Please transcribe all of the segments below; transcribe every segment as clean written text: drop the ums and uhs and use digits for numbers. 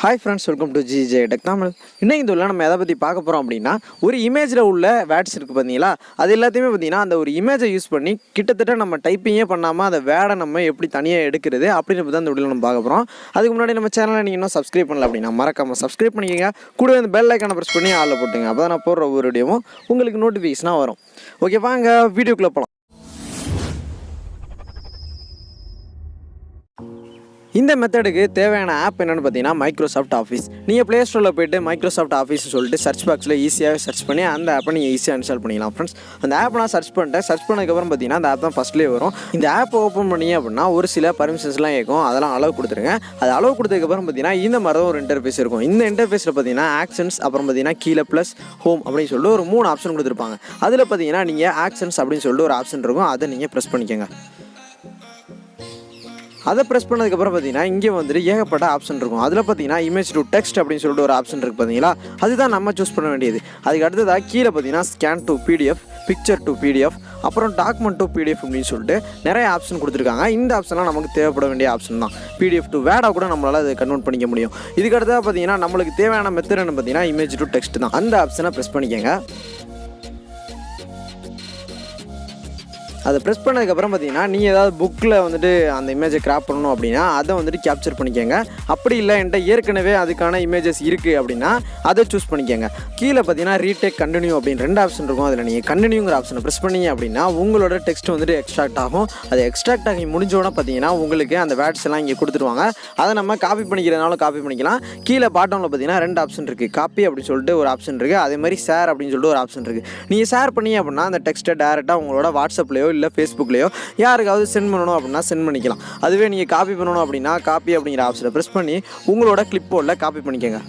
Hi friends, welcome to 𝐲𝐶 Tamil. இன்னைக்கு இந்த நம்ம எதை பற்றி பார்க்க போகிறோம் அப்படின்னா ஒரு இமேஜில் உள்ள வேர்ட்ஸ் இருக்குது பார்த்தீங்களா, அது எல்லாத்தையுமே பார்த்தீங்கன்னா அந்த ஒரு இமேஜை யூஸ் பண்ணி கிட்டத்தட்ட நம்ம டைப்பிங்கே பண்ணாமல் அந்த வேர்டை நம்ம எப்படி தனியாக எடுக்கிறது அப்படின்னு தான் இந்த வீடியோவில் நம்ம பார்க்க போகிறோம். அதுக்கு முன்னாடி நம்ம சேனலை நீங்கள் இன்னும் சப்ஸ்கிரைப் பண்ணல அப்படின்னா மறக்காமல் சப்ஸ்கிரைப் பண்ணிக்கோங்க. கூடவே அந்த பெல் ஐக்கானை ப்ரெஸ் பண்ணி ஆளில் போட்டுங்க. அப்போ தான் நான் போடுற ஒவ்வொரு வீடியோவும் உங்களுக்கு நோட்டிஃபிகேஷனாக வரும். ஓகே, வாங்க வீடியோக்குள்ளே போகலாம். இந்த மெத்தடுக்கு தேவையான ஆப் என்னென்னு பார்த்தீங்கன்னா மைக்ரோசாஃப்ட் ஆஃபீஸ். நீங்கள் ப்ளே ஸ்டோரில் போய்ட்டு மைக்ரோசாஃப்ட் ஆஃபீஸ்னு சொல்லிட்டு சர்ச் பாக்ஸில் ஈஸியாக சர்ச் பண்ணி அந்த ஆப்பை நீங்கள் ஈஸியாக இன்ஸ்டால் பண்ணிக்கலாம் ஃப்ரெண்ட்ஸ். அந்த ஆப் நான் சர்ச் பண்ணிட்டேன். சர்ச் பண்ணதுக்கப்புறம் பார்த்தீங்கன்னா அந்த ஆப் தான் ஃபஸ்ட்லேயே வரும். இந்த ஆப்பை ஓப்பன் பண்ணி அப்படின்னா ஒரு சில பர்மிஷன்ஸ்லாம் கேட்கும், அதெல்லாம் அளவு கொடுத்துருங்க. அது அளவு கொடுத்ததுக்கப்புறம் பார்த்தீங்கன்னா இந்த மாதிரி தான் ஒரு இன்டர்ஃபேஸ் இருக்கும். இந்த இன்டர்ஃபேஸில் பார்த்தீங்கன்னா ஆக்ஷன்ஸ், அப்புறம் பார்த்தீங்கன்னா கீழே ப்ளஸ் ஹோம் அப்படின்னு சொல்லிட்டு ஒரு 3 ஆப்ஷன் கொடுத்துருப்பாங்க. அதில் பார்த்தீங்கன்னா நீங்கள் ஆக்ஷன்ஸ் அப்படின்னு சொல்லிட்டு ஒரு ஆப்ஷன் இருக்கும், அதை நீங்கள் ப்ரெஸ் பண்ணிக்கோங்க. அதை ப்ரெஸ் பண்ணதுக்கப்புறம் பார்த்தீங்கன்னா இங்கே வந்துட்டு ஏகப்பட்ட ஆப்ஷன் இருக்கும். அதில் பார்த்தீங்கன்னா இமேஜ் டு டெக்ஸ்ட் அப்படின்னு சொல்லிட்டு ஒரு ஆப்ஷன் இருக்குது பார்த்தீங்களா, அதுதான் நம்ம சூஸ் பண்ண வேண்டியது. அதுக்கு அடுத்ததாக கீழே பார்த்தீங்கன்னா scan to PDF, picture to PDF, அப்புறம் டாக்குமெண்ட் டு பிடிஎஃப் அப்படின்னு சொல்லிட்டு நிறைய ஆப்ஷன் கொடுத்துருக்காங்க. இந்த ஆப்ஷன்லாம் நமக்கு தேவைப்பட வேண்டிய ஆப்ஷன் தான். பிடிஎஃப் டு வேர்டாக கூட நம்மளால் அதை கன்வெர்ட் பண்ணிக்க முடியும். இதுக்கு அடுத்ததாக பார்த்தீங்கன்னா நம்மளுக்கு தேவையான மெத்தட் என்ன பார்த்தீங்கன்னா இமேஜ் டு டெக்ஸ்ட் தான். அந்த ஆப்ஷனை ப்ரெஸ் பண்ணிக்கோங்க. அதை ப்ரெஸ் பண்ணதுக்கப்புறம் பார்த்தீங்கன்னா நீங்கள் ஏதாவது புக்கில் வந்துட்டு அந்த இமேஜை கிராப் பண்ணணும் அப்படின்னா அதை வந்துட்டு கேப்சர் பண்ணிக்கோங்க. அப்படி இல்லை என்கிட்ட ஏற்கனவே அதுக்கான இமேஜஸ் இருக்குது அப்படின்னா அதை சூஸ் பண்ணிக்கோங்க. கீழே பார்த்தீங்கன்னா ரீடேக், கண்டினியூ அப்படின்னு 2 ஆப்ஷன் இருக்கும். அதில் நீங்கள் கண்டினியூங்கிற ஆப்ஷனை ப்ரெஸ் பண்ணிங்க அப்படின்னா உங்களோட டெக்ஸ்ட் வந்துட்டு எக்ஸ்ட்ராக்ட் ஆகும். அது எக்ஸ்ட்ராக்ட் ஆகி முடிஞ்சோடனே பார்த்தீங்கன்னா உங்களுக்கு அந்த வேர்ட்ஸ் எல்லாம் இங்கே கொடுத்துருவாங்க. அதை நம்ம காப்பி பண்ணிக்கிறதுனாலும் காப்பி பண்ணிக்கலாம். கீழே பாட்டமில் பார்த்தீங்கன்னா 2 ஆப்ஷன் இருக்குது. காப்பி அப்படின்னு சொல்லிட்டு ஒரு ஆப்ஷன் இருக்குது, அதே மாதிரி ஷேர் அப்படின்னு சொல்லிட்டு ஒரு ஆப்ஷன் இருக்குது. நீங்கள் ஷேர் பண்ணி அப்படின்னா அந்த டெக்ஸ்ட்டை டேரெக்டாக உங்களோட வாட்ஸ்அப்லேயோ இல்லை ஃபேஸ்புக்லேயோ யாருக்காவது சென்ட் பண்ணணும் அப்படின்னா சென்ட் பண்ணிக்கலாம். அதுவே நீங்கள் காப்பி பண்ணணும் அப்படின்னா காப்பி அப்படிங்கிற ஆப்ஷனை ப்ரெஸ் பண்ணி உங்களோட கிளிப் போர்டில் காப்பி பண்ணிக்கோங்க.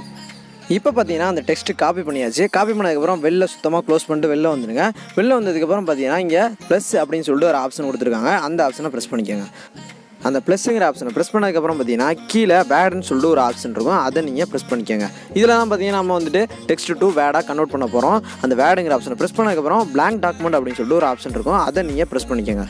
இப்போ பார்த்தீங்கன்னா அந்த டெக்ஸ்ட்டு காப்பி பண்ணியாச்சு. காப்பி பண்ணதுக்கப்புறம் வெளில சுத்தமாக க்ளோஸ் பண்ணிட்டு வெளில வந்துடுங்க. வெளில வந்ததுக்கப்புறம் பார்த்தீங்கன்னா இங்கே ப்ளஸ் அப்படின்னு சொல்லிட்டு ஒரு ஆப்ஷன் கொடுத்துருக்காங்க. அந்த ஆப்ஷனை ப்ரெஸ் பண்ணிக்கோங்க. அந்த ப்ளஸ்ஸுங்கிற ஆப்ஷனை ப்ரெஸ் பண்ணதுக்கப்புறம் பார்த்தீங்கன்னா கீழே வேர்டுன்னு சொல்லிட்டு ஒரு ஆப்ஷன் இருக்கும், அதை நீங்கள் ப்ரெஸ் பண்ணிக்கோங்க. இதில் தான் பார்த்தீங்கன்னா நம்ம வந்துட்டு டெக்ஸ்ட் டு வேர்டாக கன்வெர்ட் பண்ண போகிறோம். அந்த வேர்டுங்கிற ஆப்ஷனை ப்ரெஸ் பண்ணதுக்கப்புறம் பிளாங்க் டாக்குமெண்ட் அப்படின்னு சொல்லிட்டு ஒரு ஆப்ஷன் இருக்கும், அதை நீங்கள் ப்ரெஸ் பண்ணிக்கோங்க.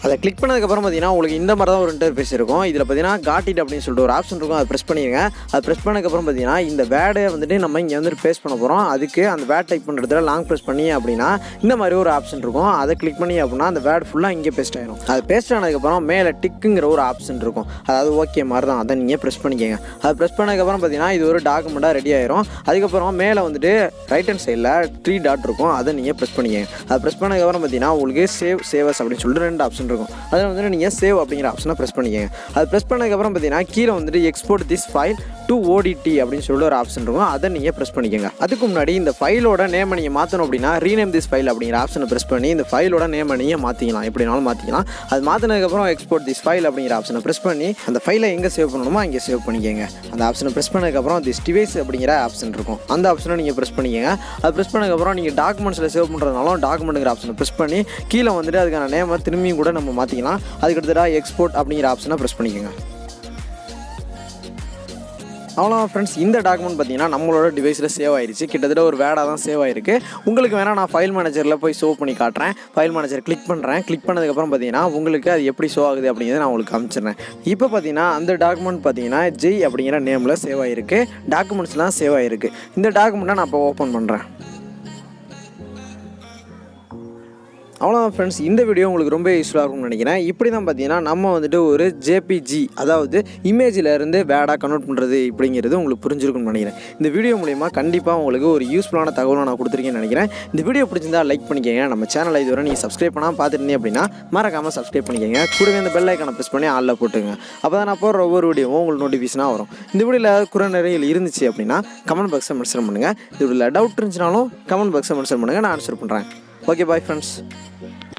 அதை கிளிக் பண்ணதுக்கப்புறம் பார்த்தீங்கன்னா உங்களுக்கு இந்த மாதிரி தான் ஒரு இன்டர்ஃபேஸ் இருக்கும். இதில் பார்த்தீங்கன்னா காட் இட் அப்படின்னு சொல்லிட்டு ஒரு ஆப்ஷன் இருக்கும், அதை ப்ரெஸ் பண்ணிடுங்க. அதை ப்ரெஸ் பண்ணதுக்கப்புறம் பார்த்தீங்கன்னா இந்த வேர்டை வந்துட்டு நம்ம இங்கே வந்துட்டு பேஸ்ட் பண்ண போகிறோம். அதுக்கு அந்த வேர்ட் டைப் பண்ணுறதுல லாங் ப்ரெஸ் பண்ணி அப்படின்னா இந்த மாதிரி ஒரு ஆப்ஷன் இருக்கும், அதை கிளிக் பண்ணி அப்படின்னா அந்த வேர்டு ஃபுல்லாக இங்கே பேஸ்ட் ஆகிடும். அது பேஸ்ட் ஆனதுக்கப்புறம் மேலே டிக்குங்கிற ஒரு ஆப்ஷன் இருக்கும், அதாவது ஓகே மாதிரி தான், அதை நீங்கள் ப்ரெஸ் பண்ணிக்கோங்க. அதை ப்ரெஸ் பண்ணதுக்கப்புறம் பார்த்தீங்கன்னா இது ஒரு டாக்குமெண்ட்டாக ரெடி ஆயிரும். அதுக்கப்புறம் மேலே வந்துட்டு ரைட் ஹேண்ட் சைடில் 3 டாட் இருக்கும், அதை நீங்கள் ப்ரெஸ் பண்ணிக்கோங்க. அதை ப்ரெஸ் பண்ணதுக்கப்புறம் பார்த்தீங்கன்னா உங்களுக்கு சேவஸ் அப்படின்னு சொல்லிட்டு 2 ஆப்ஷன் இருக்கும். அதில் வந்துட்டு நீங்கள் சேவ் அப்படிங்கிற ஆப்ஷனை ப்ரெஸ் பண்ணிக்கோங்க. அது ப்ரெஸ் பண்ணதுக்கப்புறம் பார்த்தீங்கன்னா கீழே வந்துட்டு export this file to OTT அப்படின்னு சொல்லிட்டு ஒரு ஆப்ஷன் இருக்கும், அதை நீங்கள் ப்ரெஸ் பண்ணிக்கோங்க. அதுக்கு முன்னாடி இந்த ஃபைலோட நேமை நீங்கள் மாற்றணும் அப்படின்னா ரீநேம் திஸ் ஃபைல் அப்படிங்கிற ஆப்ஷனை ப்ரெஸ் பண்ணி இந்த ஃபைலோட நேமை நீங்கள் மாற்றிக்கலாம், எப்படினாலும் மாற்றிக்கலாம். அது மாற்றினதுக்கப்புறம் எக்ஸ்போர்ட் திஸ் ஃபைல் அப்படிங்கிற ஆப்ஷனை ப்ரெஸ் பண்ணி அந்த ஃபைலை எங்கே சேவ் பண்ணணுமோ அங்கே சேவ் பண்ணிக்கோங்க. அந்த ஆப்ஷனை ப்ரெஸ் பண்ணதுக்கப்புறம் திஸ் டிவைஸ் அப்படிங்கிற ஆப்ஷன் இருக்கும், அந்த ஆப்ஷனை நீங்கள் ப்ரெஸ் பண்ணிக்கோங்க. அது ப்ரெஸ் பண்ணதுக்கப்புறம் நீங்கள் டாக்குமெண்ட்ஸில் சேவ் பண்ணுறதுனாலும் டாக்குமெண்ட்டுங்கிற ஆப்ஷனை ப்ரெஸ் பண்ணி கீழே வந்துட்டு அதுக்கான நேமை திரும்பியும் கூட நம்ம மாற்றிக்கலாம். அதுக்கடுத்ததாக எக்ஸ்போர்ட் அப்படிங்கிற ஆப்ஷனை ப்ரெஸ் பண்ணிக்கோங்க. அவ்வளோ ஃப்ரெண்ட்ஸ், இந்த டாக்குமெண்ட் பார்த்தீங்கன்னா நம்மளோட டிவைஸில் சேவ் ஆயிடுச்சு. கிட்டத்தட்ட ஒரு வேர்டாக தான் சேவ் ஆயிருக்கு. உங்களுக்கு வேணால் நான் ஃபைல் மேனேஜரில் போய் ஷோ பண்ணி காட்டுறேன். ஃபைல் மேனேஜர் கிளிக் பண்ணுறேன். கிளிக் பண்ணதுக்கப்புறம் பார்த்தீங்கன்னா உங்களுக்கு அது எப்படி ஷோ ஆகுது அப்படிங்கிறத நான் உங்களுக்கு காமிச்சிடுறேன். இப்போ பார்த்தீங்கன்னா அந்த டாக்குமெண்ட் பார்த்தீங்கன்னா 𝐽 அப்படிங்கிற நேமில் சேவ் ஆகிருக்கு. டாக்குமெண்ட்ஸ்லாம் சேவ் ஆகிருக்கு. இந்த டாக்குமெண்ட்டை நான் இப்போ ஓப்பன் பண்ணுறேன். அவ்வளோதான் ஃப்ரெண்ட்ஸ், இந்த வீடியோ உங்களுக்கு ரொம்ப யூஸ்ஃபுல்லாக இருக்கும்னு நினைக்கிறேன். இப்படி தான் பார்த்தீங்கன்னா நம்ம வந்துட்டு ஒரு ஜேபிஜி, அதாவது இமேஜிலேருந்து வேர்டாக கன்வெர்ட் பண்ணுறது இப்படிங்கிறது உங்களுக்கு புரிஞ்சிருக்கும்னு நினைக்கிறேன். இந்த வீடியோ மூலிமா கண்டிப்பாக உங்களுக்கு ஒரு யூஸ்ஃபுல்லான தகவலை நான் கொடுத்துருக்கேன்னு நினைக்கிறேன். இந்த வீடியோ பிடிச்சிருந்தா லைக் பண்ணிக்கோங்க. நம்ம சேனலை இதுவரை நீங்கள் சப்ஸ்கிரைப் பண்ணாமல் பார்த்துருந்தீங்க அப்படின்னா மறக்காமல் சப்ஸ்கிரைப் பண்ணிக்கோங்க. கூடவே இந்த பெல் ஐக்கானை ப்ரெஸ் பண்ணி ஆளில் போட்டுங்க. அப்போ தான் நான் போடுற ஒவ்வொரு வீடியோவும் உங்களுக்கு நோட்டிஃபிகேஷனாக வரும். இந்த வீடியோவில் ஏதாவது குறை நிறைய இருந்துச்சு அப்படின்னா கமெண்ட் பாக்ஸை மென்ஷன் பண்ணுங்கள். இந்த வீடியோவில் டவுட் இருந்துச்சுனாலும் கமெண்ட் பாக்ஸை மென்ஷன் பண்ணுங்கள், நான் ஆன்சர் பண்ணுறேன். Okay, bye friends.